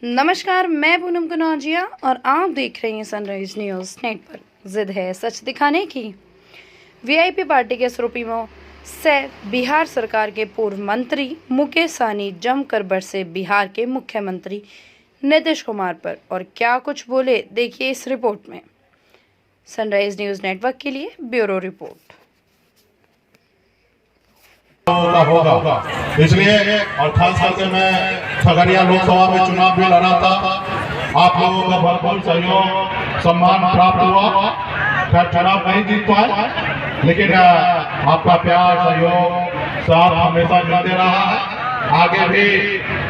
नमस्कार, मैं पूनम कनौजिया और आप देख रहे हैं सनराइज न्यूज़ नेटवर्क। जिद है सच दिखाने की। वीआईपी पार्टी के सुप्रीमो से बिहार सरकार के पूर्व मंत्री मुकेश सहनी जमकर बरसे बिहार के मुख्यमंत्री नीतीश कुमार पर, और क्या कुछ बोले देखिए इस रिपोर्ट में। सनराइज न्यूज़ नेटवर्क के लिए ब्यूरो रिपोर्ट। होगा इसलिए और खास करके मैं खगड़िया लोकसभा में चुनाव भी लड़ा था। आप लोगों का भरपूर सहयोग सम्मान प्राप्त हुआ। खैर चुनाव नहीं जीत पाए, लेकिन आपका प्यार सहयोग साथ हमेशा मिलते रहा है। आगे भी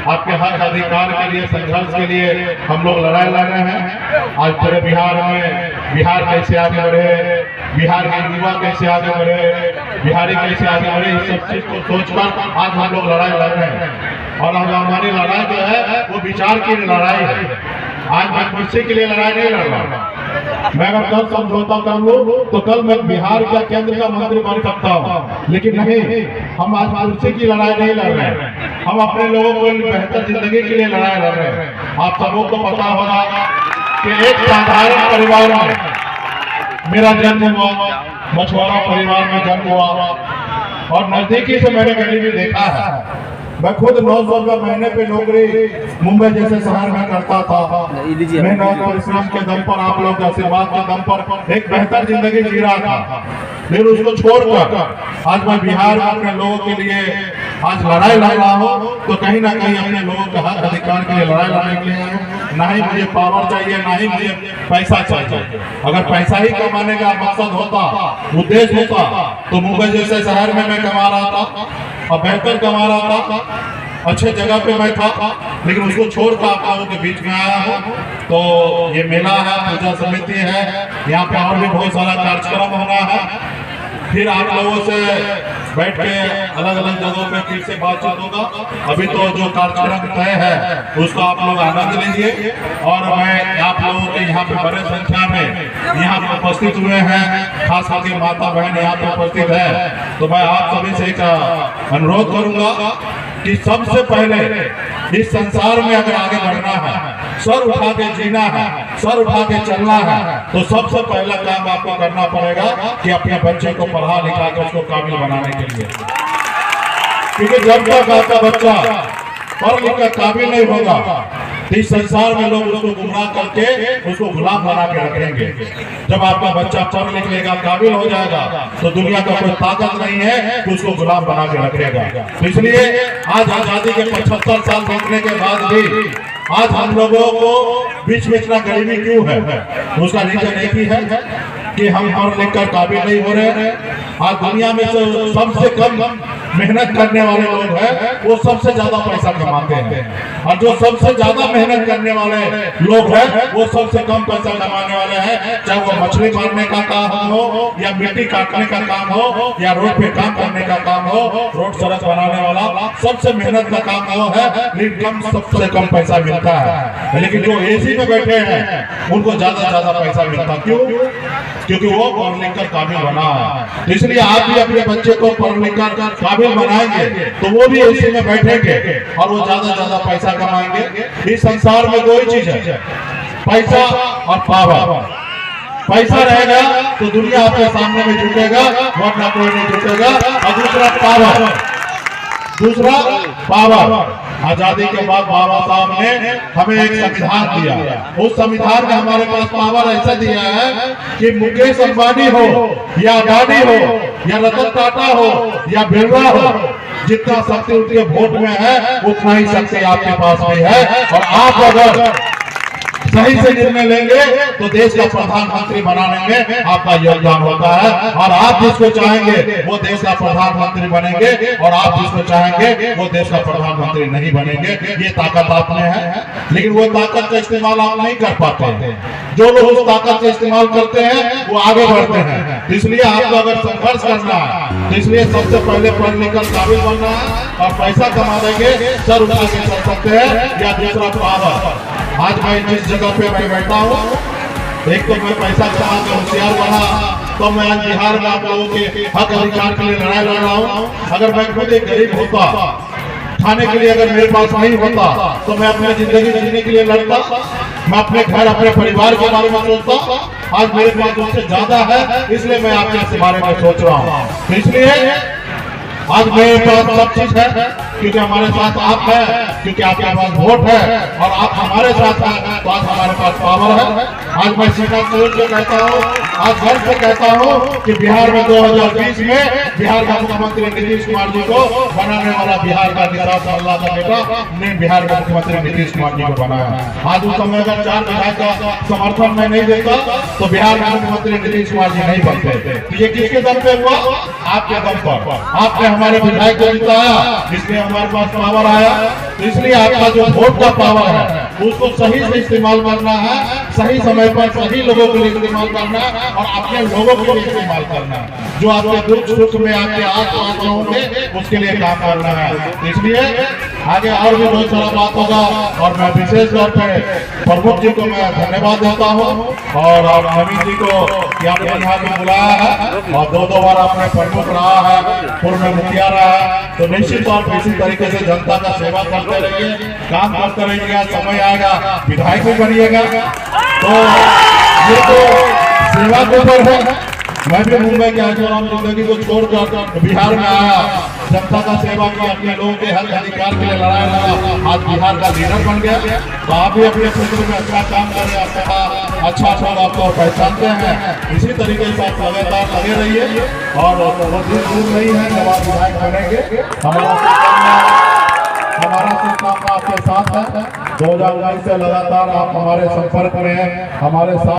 आपके हक अधिकार के लिए, संघर्ष के लिए हम लोग लड़ाई लड़ रहे हैं। आज पूरे बिहार में बिहार कैसे आगे बढ़े, बिहार के युवा कैसे आगे बढ़े, बिहारी कैसे आगे बढ़े, इस सब चीज को सोचकर आज हम लोग लड़ाई लड़ रहे हैं। और आज हमारी लड़ाई जो है वो विचार की लड़ाई है। आज मैं कुर्सी के लिए लड़ाई नहीं लड़ रहा। मैं अगर कल समझौता कर लूं तो कल मैं बिहार का केंद्र का मंत्री बन सकता हूं, लेकिन नहीं, हम आज कुर्सी की लड़ाई नहीं लड़ रहे हैं। हम अपने लोगों को बेहतर जिंदगी के लिए लड़ाई लड़ रहे हैं। आप सबों को पता होगा कि एक साधारण परिवार में मेरा जन्म हुआ, मछुआरा परिवार में जन्म हुआ, और नजदीकी से मैंने गरीबी देखा है। मैं खुद 900 रुपये महीने पे नौकरी मुंबई जैसे शहर में करता था। मेहनत परिश्रम के दम पर, आप लोग के आशीर्वाद के दम पर एक बेहतर जिंदगी जी रहा था। फिर उसको छोड़कर आज मैं बिहार में अपने लोगों के लिए आज लड़ाई लड़ रहा हूँ, तो कहीं ना कहीं अपने लोगों के हक अधिकार के लिए लड़ाई लड़ने के लिए। ना ही मुझे पावर चाहिए, ना ही मुझे पैसा चाहिए। अगर पैसा ही कमाने का मकसद होता, उद्देश्य होता, तो मुंबई जैसे शहर में मैं कमा रहा था और बेहतर कमा रहा था, अच्छे जगह पे मैं था। लेकिन उसको छोड़कर आप लोगों के बीच में आया हूँ। तो ये मेला है, पूजा समिति है, यहाँ पे और भी बहुत सारा कार्यक्रम होना है। फिर आप लोगों से बैठ के अलग अलग जगहों पे फिर से बातचीत होगा। अभी तो जो कार्यक्रम तय है उसका आप लोग आनंद लीजिए। और मैं आप लोगों के यहाँ पे बड़े संख्या में यहाँ पे उपस्थित हुए हैं, खास करके माता बहन यहाँ पे उपस्थित है। तो मैं आप सभी से एक अनुरोध करूंगा कि सबसे पहले इस संसार में अगर आगे बढ़ना है, सर उठा के जीना है, सर उठा के चलना है, तो सबसे पहला काम आपको करना पड़ेगा कि अपने बच्चे को पढ़ा लिखा कर उसको काबिल बनाने के लिए। क्योंकि जब तक आपका बच्चा पढ़ लिख कर काबिल नहीं होगा, इस संसार में लोग उसको गुमराह करके उसको गुलाम बना के रखेंगे। जब आपका बच्चा पढ़ लिख लेगा, काबिल हो जाएगा, तो दुनिया का कोई ताकत नहीं है कि उसको गुलाम बना के रखेगा। तो इसलिए आज आजादी के 75 साल बीतने के बाद भी आज हम लोगों को बीच में इतना गरीबी क्यों है? उसका रीजन एक ही है कि हम पढ़ लिख कर काबिल नहीं हो रहे हैं। आज दुनिया में जो सबसे कम मेहनत करने वाले लोग हैं वो सबसे ज्यादा पैसा कमाते हैं, और जो सबसे ज्यादा मेहनत करने वाले लोग हैं वो सबसे कम पैसा कमाने वाले हैं। चाहे वो मछली मारने का काम हो, या मिट्टी काटने का काम हो, या रोड पे काम करने का काम हो, रोड सड़क बनाने वाला सबसे मेहनत का काम वो है, लेकिन सबसे कम पैसा मिलता है। लेकिन जो एसी में बैठे हैं उनको ज्यादा पैसा मिलता। क्यों? क्योंकि वो पढ़ लिख कर काबिल बना है। तो इसलिए आप भी अपने बच्चे को पढ़ लिख कर काबिल बनाएंगे तो वो भी एसी में बैठेंगे और वो ज्यादा पैसा कमाएंगे। इस संसार में दो ही चीज है, पैसा और पावर। पैसा रहेगा तो दुनिया आपके सामने में झुकेगा, वरना कोई नहीं झुकेगा। और दूसरा पावर। आजादी के बाद बाबा साहब ने हमें एक संविधान दिया। उस संविधान में हमारे पास पावर ऐसा दिया है कि मुकेश अंबानी हो, या अडानी हो, या रतन टाटा हो, या बिरला हो, जितना शक्ति उनके वोट में है उतना ही शक्ति आपके पास भी है। और आप अगर सही से निर्णय लेंगे तो देश का प्रधानमंत्री बनाने में आपका योगदान होता है। और आप जिसको चाहेंगे वो देश का प्रधानमंत्री बनेंगे, और आप जिसको चाहेंगे वो देश का प्रधानमंत्री नहीं बनेंगे। ये ताकत आप में है, लेकिन वो ताकत का इस्तेमाल आप नहीं कर पाते हैं। जो लोग उस ताकत का इस्तेमाल करते हैं वो आगे बढ़ते हैं। इसलिए आपको अगर संघर्ष करना है तो इसलिए सबसे पहले पढ़ लिख कर काबिल बनना है, और पैसा कमा देंगे, सर उठा के चल सकते हैं। या दूसरा पावर। आज मैं जिस जगह पे मैं बैठा हूँ, एक तो मैं पैसा कमा के होशियार बना, तो मैं आज बिहार में आप लोगों के हक अधिकार के लिए लड़ाई लड़ रहा हूँ। अगर मैं खुद एक गरीब होता खाने के लिए अगर मेरे पास नहीं होता तो मैं अपनी जिंदगी जीने के लिए लड़ता, मैं अपने घर अपने परिवार के बारे में सोचता। आज मेरे पास उससे ज्यादा है, इसलिए मैं आपके इस बारे में सोच रहा हूँ। तो इसलिए आज मेरे पास सब चीज है, क्योंकि हमारे साथ आप है, क्योंकि आपके पास वोट है और आप हमारे साथ हैं, तो आज हमारे पास पावर है। आज मैं सीधा सोच के कहता हूँ, आज गर्व से कहता हूँ कि बिहार में 2020 में बिहार का मुख्यमंत्री नीतीश कुमार जी को बनाने वाला बिहार का निषाद अल्लाह का बेटा ने बिहार के मुख्यमंत्री नीतीश कुमार जी को बनाया। आज उस समय अगर 4 विधायक का समर्थन मैं नहीं देता तो बिहार के मुख्यमंत्री नीतीश कुमार जी नहीं बनते। तो ये किसके दम पे हुआ? आपके दम पर। आपने हमारे विधायक को जिताया, इसलिए हमारे पास पावर आया। तो इसलिए आपका जो वोट का पावर है उसको सही से इस्तेमाल करना है, सही समय पर सही लोगों के लिए इस्तेमाल करना है और अपने लोगों के लिए इस्तेमाल करना है। जो आपके दुख सुख में आपके आस होंगे उसके लिए काम करना है। इसलिए आगे और भी बहुत सारा बात होगा और मैं विशेष तौर पर प्रमुख जी को मैं धन्यवाद देता हूँ और नवीन जी को कि आपने यहाँ पे बुलाया है और 2 बार आपने प्रमुख रहा है, पूर्व में मुखिया रहा है। तो निश्चित तौर पर इसी तरीके से जनता का सेवा करते रहिए, काम करते रहिएगा, समय आएगा विधायक भी बनिएगा। तो ये तो सेवा के ऊपर है। मैं भी मुंबई के आजम जिंदगी को छोड़कर बिहार में आया, जनता का सेवा किया, अपने लोगों के हक अधिकार के लिए लड़ाई लड़ा, आज बिहार का लीडर बन गया। तो आप भी अपने क्षेत्र में अच्छा काम कर रहे हैं, अच्छा आपको पहचानते हैं। इसी तरीके से आप लगातार लगे रहिए और दूर नहीं है जब आप विधायक बनेंगे। हमारा शुभकामना आपके साथ है। 2022 से लगातार आप हमारे संपर्क में हैं, हमारे साथ